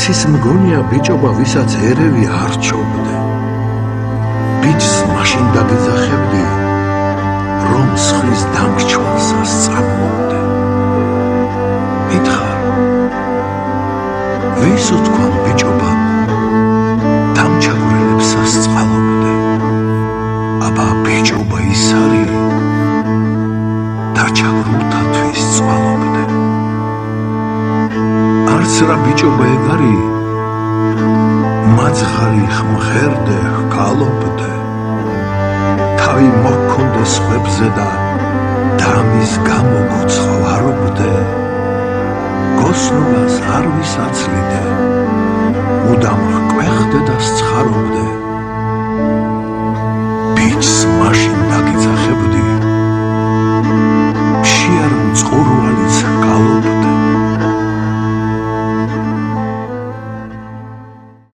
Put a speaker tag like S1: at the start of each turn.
S1: იცის მგონია ბიჭობა ვისაც ერევი არ ჩობდე ბიჭს მაშინ დაგეძახებდი რომ სხვის დამრჩოლსას წამოვდე მითხარ ვის უთქვამ ბიჭობა დამჩაგვრელებსას წყალობდე აბა ბიჭობა ის არის დაჩაგრულთათვის წყალობდე არც რა ბიჭობა ეგ არის მაძღარი ხმღერდე ჰკალობდე თავი მოქონდე სხვებზე და დამის გამო გუცხვარობდე გოსნობას არ ვისაცლიდე მუდამ ჰკვეხდე და სცხარობდე ბიჭს მაშინ